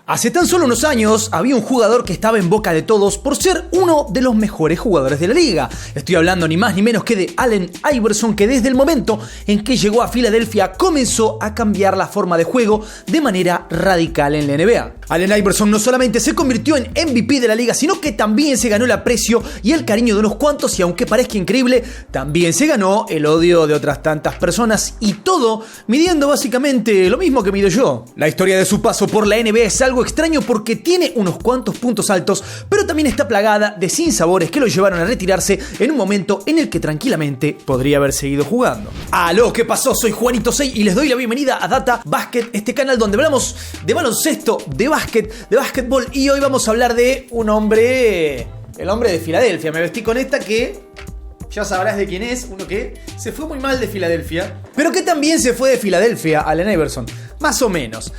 Hace tan solo unos años había un jugador que estaba en boca de todos por ser uno de los mejores jugadores de la liga. Estoy hablando ni más ni menos que de Allen Iverson, que desde el momento en que llegó a Filadelfia comenzó a cambiar la forma de juego de manera radical en la NBA. Allen Iverson no solamente se convirtió en MVP de la liga, sino que también se ganó el aprecio y el cariño de unos cuantos, y aunque parezca increíble, también se ganó el odio de otras tantas personas, y todo midiendo básicamente lo mismo que mido yo. La historia de su paso por la NBA es algo extraño porque tiene unos cuantos puntos altos, pero también está plagada de sinsabores que lo llevaron a retirarse en un momento en el que tranquilamente podría haber seguido jugando. ¡Aló! ¿Qué pasó? Soy Juanito 6 y les doy la bienvenida a Data Basket, este canal donde hablamos de baloncesto, de básquet, de básquetbol, y hoy vamos a hablar de un hombre, el hombre de Filadelfia. Me vestí con esta que ya sabrás de quién es, uno que se fue muy mal de Filadelfia, pero que también se fue de Filadelfia, Allen Iverson. Más o menos.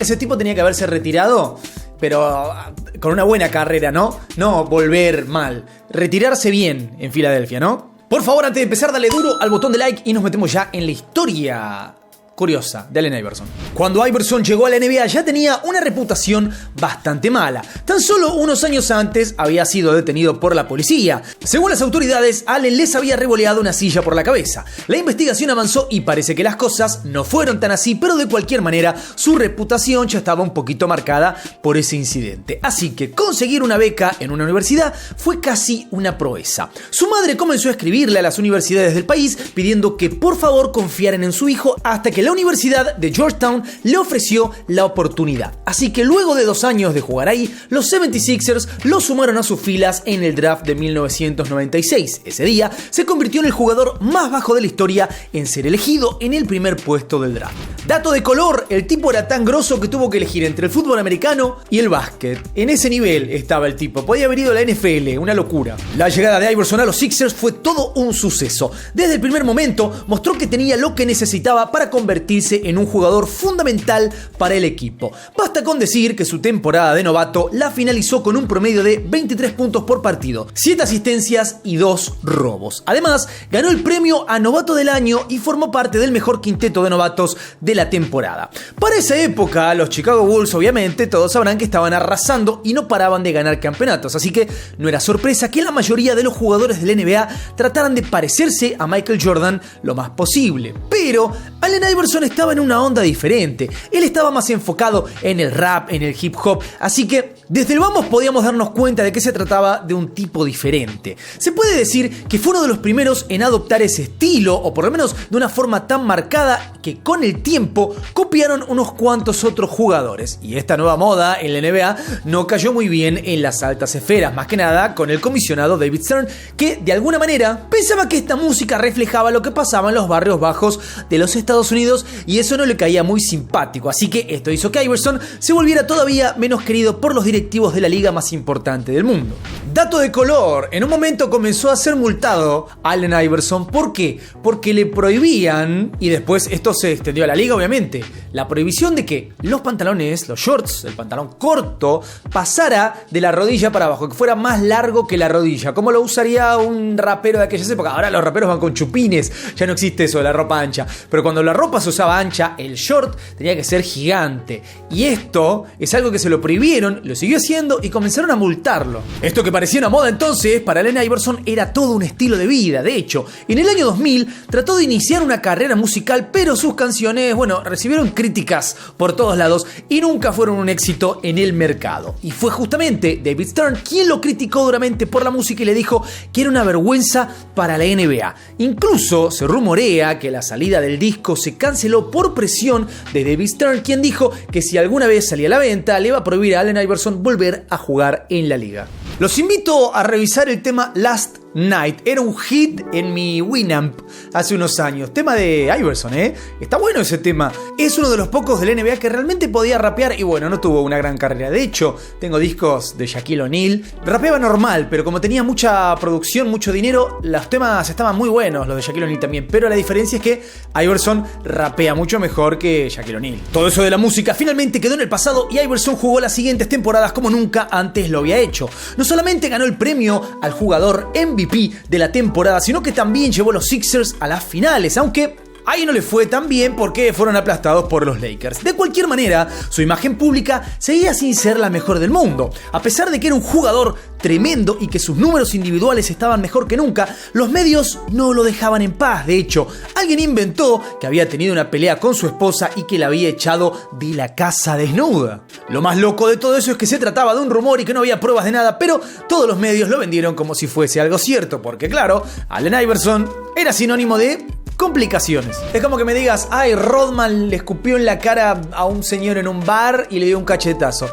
Ese tipo tenía que haberse retirado, pero con una buena carrera, ¿no? No volver mal. Retirarse bien en Filadelfia, ¿no? Por favor, antes de empezar, dale duro al botón de like y nos metemos ya en la historia curiosa de Allen Iverson. Cuando Iverson llegó a la NBA ya tenía una reputación bastante mala. Tan solo unos años antes había sido detenido por la policía. Según las autoridades, Allen les había revoleado una silla por la cabeza. La investigación avanzó y parece que las cosas no fueron tan así, pero de cualquier manera su reputación ya estaba un poquito marcada por ese incidente. Así que conseguir una beca en una universidad fue casi una proeza. Su madre comenzó a escribirle a las universidades del país pidiendo que por favor confiaran en su hijo, hasta que la Universidad de Georgetown le ofreció la oportunidad. Así que luego de 2 años de jugar ahí, los 76ers lo sumaron a sus filas en el draft de 1996. Ese día se convirtió en el jugador más bajo de la historia en ser elegido en el primer puesto del draft. Dato de color, el tipo era tan grosso que tuvo que elegir entre el fútbol americano y el básquet. En ese nivel estaba el tipo, podía haber ido a la NFL, una locura. La llegada de Iverson a los Sixers fue todo un suceso. Desde el primer momento mostró que tenía lo que necesitaba para convertirse en un jugador fundamental para el equipo. Basta con decir que su temporada de novato la finalizó con un promedio de 23 puntos por partido, 7 asistencias y 2 robos. Además, ganó el premio a novato del año y formó parte del mejor quinteto de novatos de la temporada. Para esa época, los Chicago Bulls, obviamente, todos sabrán que estaban arrasando y no paraban de ganar campeonatos, así que no era sorpresa que la mayoría de los jugadores de la NBA trataran de parecerse a Michael Jordan lo más posible. Pero Allen Iverson estaba en una onda diferente. Él estaba más enfocado en el rap, en el hip hop, así que desde el vamos podíamos darnos cuenta de que se trataba de un tipo diferente. Se puede decir que fue uno de los primeros en adoptar ese estilo, o por lo menos de una forma tan marcada que con el tiempo copiaron unos cuantos otros jugadores. Y esta nueva moda en la NBA no cayó muy bien en las altas esferas, más que nada con el comisionado David Stern, que de alguna manera pensaba que esta música reflejaba lo que pasaba en los barrios bajos de los Estados Unidos, y eso no le caía muy simpático, así que esto hizo que Iverson se volviera todavía menos querido por los directivos de la liga más importante del mundo. Dato de color, en un momento comenzó a ser multado Allen Iverson. ¿Por qué? Porque le prohibían, y después esto se extendió a la liga obviamente, la prohibición de que los pantalones, los shorts, el pantalón corto, pasara de la rodilla para abajo, que fuera más largo que la rodilla, como lo usaría un rapero de aquellas épocas. Ahora los raperos van con chupines, ya no existe eso de la ropa ancha, pero cuando la ropa se usaba ancha, el short tenía que ser gigante, y esto es algo que se lo prohibieron, lo siguió haciendo y comenzaron a multarlo. Esto que parecía una moda entonces, para Allen Iverson era todo un estilo de vida. De hecho, en el año 2000 trató de iniciar una carrera musical, pero sus canciones, recibieron críticas por todos lados y nunca fueron un éxito en el mercado. Y fue justamente David Stern quien lo criticó duramente por la música y le dijo que era una vergüenza para la NBA. Incluso se rumorea que la salida del disco se canceló por presión de David Stern, quien dijo que si alguna vez salía a la venta le iba a prohibir a Allen Iverson volver a jugar en la liga. Los invito a revisar el tema Last Night. Era un hit en mi Winamp hace unos años. Tema de Iverson, Está bueno ese tema. Es uno de los pocos de la NBA que realmente podía rapear y no tuvo una gran carrera. De hecho, tengo discos de Shaquille O'Neal. Rapeaba normal, pero como tenía mucha producción, mucho dinero, los temas estaban muy buenos, los de Shaquille O'Neal también. Pero la diferencia es que Iverson rapea mucho mejor que Shaquille O'Neal. Todo eso de la música finalmente quedó en el pasado y Iverson jugó las siguientes temporadas como nunca antes lo había hecho. No solamente ganó el premio al jugador MVP de la temporada, sino que también llevó a los Sixers a las finales, aunque Ahí no le fue tan bien porque fueron aplastados por los Lakers. De cualquier manera, su imagen pública seguía sin ser la mejor del mundo. A pesar de que era un jugador tremendo y que sus números individuales estaban mejor que nunca, los medios no lo dejaban en paz. De hecho, alguien inventó que había tenido una pelea con su esposa y que la había echado de la casa desnuda. Lo más loco de todo eso es que se trataba de un rumor y que no había pruebas de nada, pero todos los medios lo vendieron como si fuese algo cierto, porque claro, Allen Iverson era sinónimo de complicaciones. Es como que me digas, ay, Rodman le escupió en la cara a un señor en un bar y le dio un cachetazo.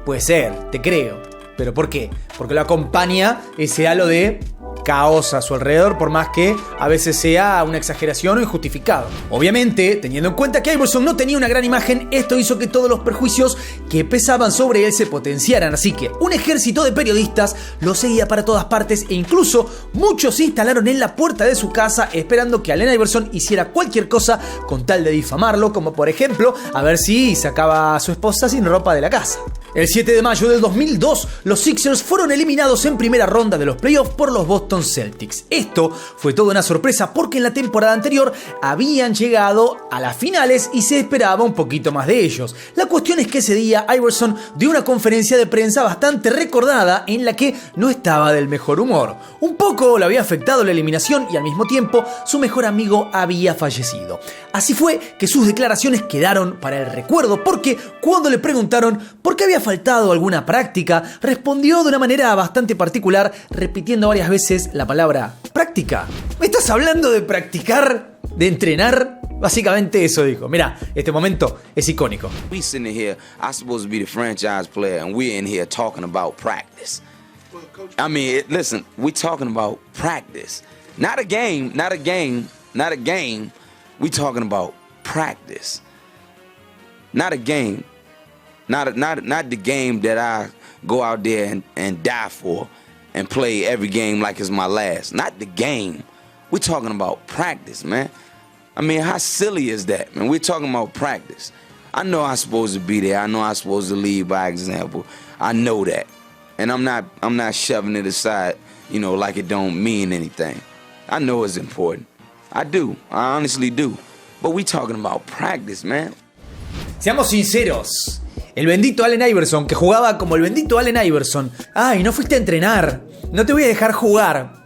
Puede ser, te creo. ¿Pero por qué? Porque lo acompaña ese halo de caos a su alrededor, por más que a veces sea una exageración o injustificado. Obviamente, teniendo en cuenta que Iverson no tenía una gran imagen, esto hizo que todos los perjuicios que pesaban sobre él se potenciaran, así que un ejército de periodistas lo seguía para todas partes e incluso muchos se instalaron en la puerta de su casa esperando que Allen Iverson hiciera cualquier cosa con tal de difamarlo, como por ejemplo a ver si sacaba a su esposa sin ropa de la casa. El 7 de mayo del 2002, los Sixers fueron eliminados en primera ronda de los playoffs por los Boston Celtics. Esto fue toda una sorpresa porque en la temporada anterior habían llegado a las finales y se esperaba un poquito más de ellos. La cuestión es que ese día Iverson dio una conferencia de prensa bastante recordada en la que no estaba del mejor humor. Un poco le había afectado la eliminación y al mismo tiempo su mejor amigo había fallecido. Así fue que sus declaraciones quedaron para el recuerdo porque cuando le preguntaron por qué había faltado alguna práctica, respondió de una manera bastante particular, repitiendo varias veces la palabra práctica. ¿Me estás hablando de practicar? ¿De entrenar? Básicamente eso dijo. Mirá, este momento es icónico. We sitting here, I'm supposed to be the franchise player, and we're in here talking about practice. I mean, listen, we're talking about practice. Not a game, not a game, not a game. We're talking about practice. Not a game. Not the game that I go out there and die for and play every game like it's my last. Not the game. We're talking about practice, man. I mean, how silly is that, man? We're talking about practice. I know I'm supposed to be there. I know I'm supposed to lead by example. I know that. And I'm not shoving it aside, you know, like it don't mean anything. I know it's important. I do. I honestly do. But we talking about practice, man. Seamos sinceros. El bendito Allen Iverson, que jugaba como el bendito Allen Iverson. Ay, no fuiste a entrenar. No te voy a dejar jugar.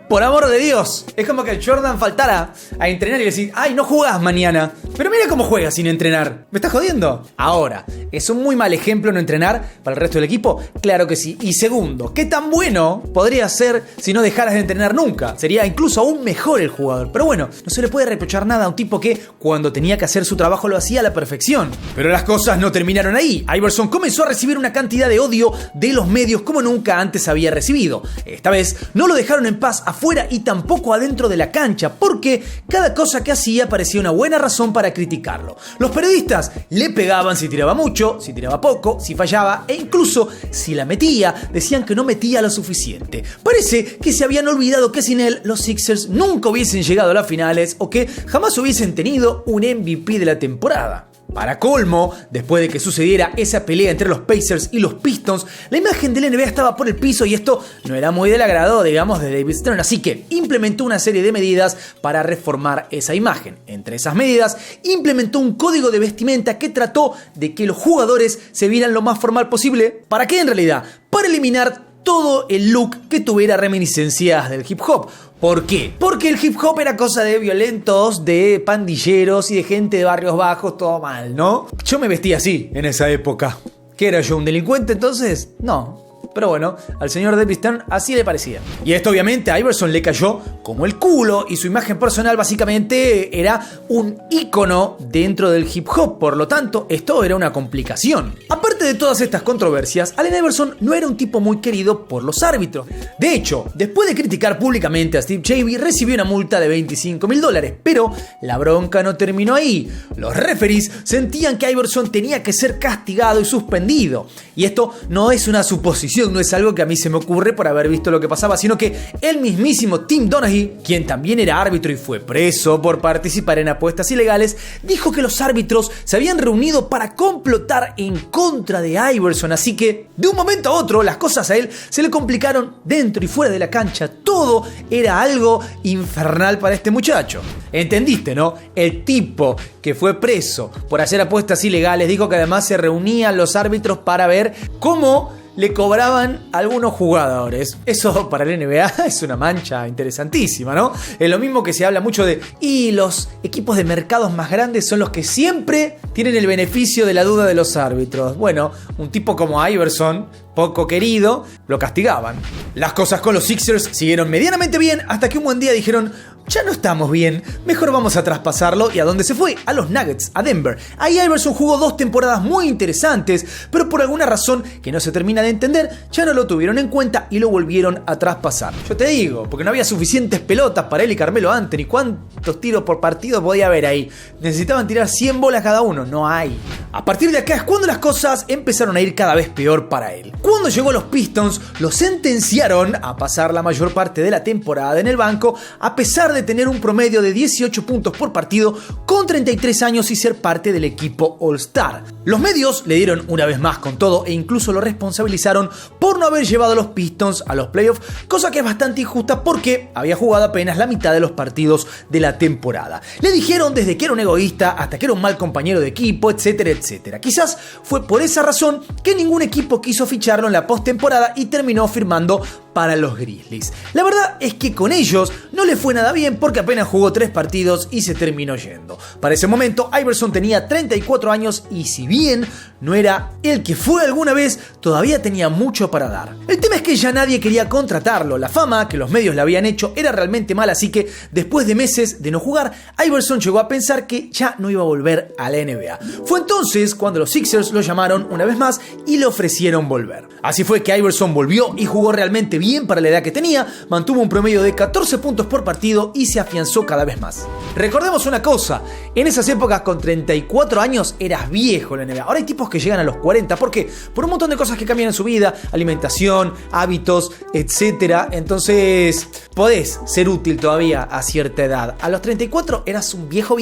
Por amor de Dios. Es como que el Jordan faltara a entrenar y decir, ay, no jugás mañana. Pero mira cómo juegas sin entrenar. ¿Me estás jodiendo? Ahora, ¿es un muy mal ejemplo no entrenar para el resto del equipo? Claro que sí. Y segundo, ¿qué tan bueno podría ser si no dejaras de entrenar nunca? Sería incluso aún mejor el jugador. Pero bueno, no se le puede reprochar nada a un tipo que cuando tenía que hacer su trabajo lo hacía a la perfección. Pero las cosas no terminaron ahí. Iverson comenzó a recibir una cantidad de odio de los medios como nunca antes había recibido. Esta vez no lo dejaron en paz afuera y tampoco adentro de la cancha, porque cada cosa que hacía parecía una buena razón para criticarlo. Los periodistas le pegaban si tiraba mucho, si tiraba poco, si fallaba e incluso si la metía, decían que no metía lo suficiente. Parece que se habían olvidado que sin él los Sixers nunca hubiesen llegado a las finales o que jamás hubiesen tenido un MVP de la temporada. Para colmo, después de que sucediera esa pelea entre los Pacers y los Pistons, la imagen de la NBA estaba por el piso y esto no era muy del agrado, digamos, de David Stern, así que implementó una serie de medidas para reformar esa imagen. Entre esas medidas, implementó un código de vestimenta que trató de que los jugadores se vieran lo más formal posible. ¿Para qué en realidad? Para eliminar todo el look que tuviera reminiscencias del hip hop. ¿Por qué? Porque el hip hop era cosa de violentos, de pandilleros y de gente de barrios bajos, todo mal, ¿no? Yo me vestía así en esa época. ¿Qué era yo, un delincuente entonces? No. Pero bueno, al señor David Stern así le parecía. Y esto obviamente a Iverson le cayó como el culo y su imagen personal básicamente era un ícono dentro del hip hop. Por lo tanto, esto era una complicación. Aparte de todas estas controversias, Allen Iverson no era un tipo muy querido por los árbitros. De hecho, después de criticar públicamente a Steve Javie, recibió una multa de $25,000. Pero la bronca no terminó ahí. Los referees sentían que Iverson tenía que ser castigado y suspendido. Y esto no es una suposición, no es algo que a mí se me ocurre por haber visto lo que pasaba, sino que el mismísimo Tim Donaghy, quien también era árbitro y fue preso por participar en apuestas ilegales, dijo que los árbitros se habían reunido para complotar en contra contra de Iverson, así que de un momento a otro las cosas a él se le complicaron dentro y fuera de la cancha. Todo era algo infernal para este muchacho. ¿Entendiste, no? El tipo que fue preso por hacer apuestas ilegales dijo que además se reunían los árbitros para ver cómo le cobraban a algunos jugadores. Eso para el NBA es una mancha interesantísima, ¿no? Es lo mismo que se habla mucho de... Y los equipos de mercados más grandes son los que siempre tienen el beneficio de la duda de los árbitros. Bueno, un tipo como Iverson, poco querido, lo castigaban. Las cosas con los Sixers siguieron medianamente bien hasta que un buen día dijeron... Ya no estamos bien, mejor vamos a traspasarlo. ¿Y a dónde se fue? A los Nuggets, a Denver. Ahí Iverson jugó 2 temporadas muy interesantes, pero por alguna razón que no se termina de entender, ya no lo tuvieron en cuenta y lo volvieron a traspasar. Yo te digo, porque no había suficientes pelotas para él y Carmelo Anthony. ¿Cuántos tiros por partido podía haber ahí? Necesitaban tirar 100 bolas cada uno, no hay. A partir de acá es cuando las cosas empezaron a ir cada vez peor para él. Cuando llegó a los Pistons, lo sentenciaron a pasar la mayor parte de la temporada en el banco, a pesar de tener un promedio de 18 puntos por partido con 33 años y ser parte del equipo All-Star. Los medios le dieron una vez más con todo e incluso lo responsabilizaron por no haber llevado a los Pistons a los playoffs, cosa que es bastante injusta porque había jugado apenas la mitad de los partidos de la temporada. Le dijeron desde que era un egoísta hasta que era un mal compañero de equipo, etcétera, etcétera. Quizás fue por esa razón que ningún equipo quiso ficharlo en la postemporada y terminó firmando para los Grizzlies. La verdad es que con ellos no le fue nada bien porque apenas jugó 3 partidos y se terminó yendo. Para ese momento Iverson tenía 34 años y si bien no era el que fue alguna vez, todavía tenía mucho para dar. El tema es que ya nadie quería contratarlo. La fama que los medios le habían hecho era realmente mala, así que después de meses de no jugar, Iverson llegó a pensar que ya no iba a volver a la NBA. Fue entonces cuando los Sixers lo llamaron una vez más y le ofrecieron volver. Así fue que Iverson volvió y jugó realmente bien para la edad que tenía, mantuvo un promedio de 14 puntos por partido y se afianzó cada vez más. Recordemos una cosa, en esas épocas con 34 años eras viejo en la NBA. Ahora hay tipos que llegan a los 40, ¿por qué? Por un montón de cosas que cambian en su vida, alimentación, hábitos, etc. Entonces podés ser útil todavía a cierta edad. A los 34 eras un viejo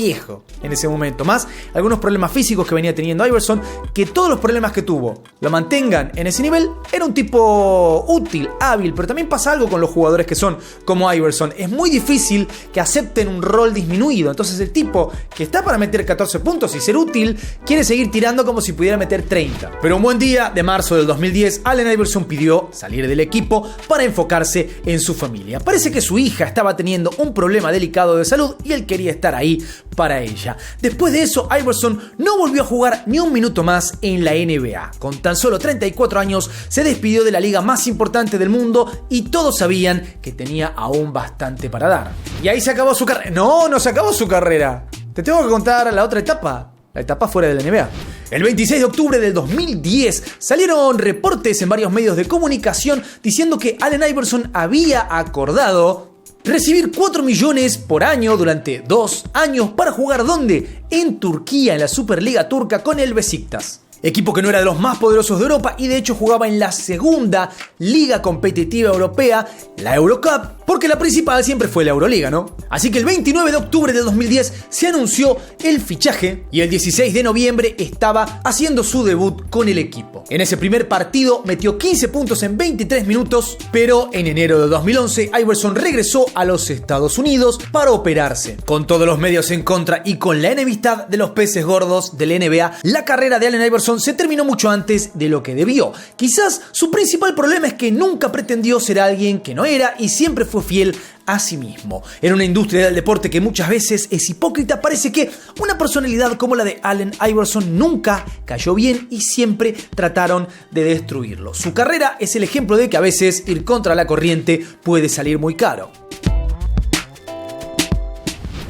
en ese momento, más algunos problemas físicos que venía teniendo Iverson, que todos los problemas que tuvo lo mantengan en ese nivel. Era un tipo útil, hábil, pero también pasa algo con los jugadores que son como Iverson. Es muy difícil que acepten un rol disminuido. Entonces el tipo que está para meter 14 puntos y ser útil, quiere seguir tirando como si pudiera meter 30. Pero un buen día de marzo del 2010, Allen Iverson pidió salir del equipo para enfocarse en su familia. Parece que su hija estaba teniendo un problema delicado de salud y él quería estar ahí para ella. Después de eso, Iverson no volvió a jugar ni un minuto más en la NBA. Con tan solo 34 años, se despidió de la liga más importante del mundo y todos sabían que tenía aún bastante para dar. Y ahí se acabó su carrera. No se acabó su carrera. Te tengo que contar la otra etapa. La etapa fuera de la NBA. El 26 de octubre del 2010 salieron reportes en varios medios de comunicación diciendo que Allen Iverson había acordado recibir 4 millones por año durante 2 años para jugar ¿dónde? En Turquía, en la Superliga turca con el Besiktas. Equipo que no era de los más poderosos de Europa y de hecho jugaba en la segunda liga competitiva europea, la Eurocup, porque la principal siempre fue la Euroliga, ¿no? Así que el 29 de octubre de 2010 se anunció el fichaje y el 16 de noviembre estaba haciendo su debut con el equipo. En ese primer partido metió 15 puntos en 23 minutos, pero en enero de 2011 Iverson regresó a los Estados Unidos para operarse. Con todos los medios en contra y con la enemistad de los peces gordos del NBA, la carrera de Allen Iverson se terminó mucho antes de lo que debió. Quizás su principal problema es que nunca pretendió ser alguien que no era y siempre fue fiel a sí mismo. En una industria del deporte que muchas veces es hipócrita, parece que una personalidad como la de Allen Iverson nunca cayó bien y siempre trataron de destruirlo. Su carrera es el ejemplo de que a veces ir contra la corriente puede salir muy caro.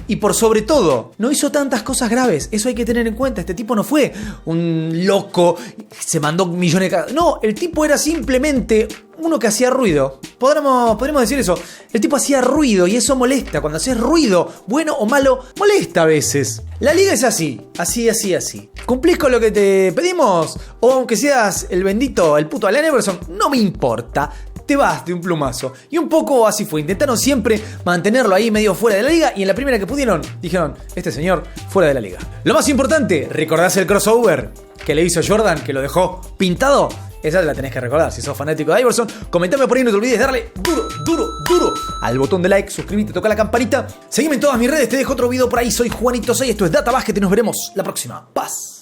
Y por sobre todo, no hizo tantas cosas graves. Eso hay que tener en cuenta. Este tipo no fue un loco, se mandó millones de... No, el tipo era simplemente uno que hacía ruido. Podríamos decir eso. El tipo hacía ruido y eso molesta. Cuando haces ruido, bueno o malo, molesta a veces. La liga es así. ¿Cumplís con lo que te pedimos? O aunque seas el bendito, el puto Allen Iverson, no me importa. Te vas de un plumazo. Y un poco así fue. Intentaron siempre mantenerlo ahí medio fuera de la liga y en la primera que pudieron dijeron, este señor fuera de la liga. Lo más importante, ¿recordás el crossover? que le hizo Jordan, que lo dejó pintado, esa la tenés que recordar. Si sos fanático de Iverson, comentame por ahí, no te olvides de darle duro al botón de like, suscribite, toca la campanita. Seguime en todas mis redes, te dejo otro video por ahí. Soy Juanito 6, esto es Data Basket y nos veremos la próxima. Paz.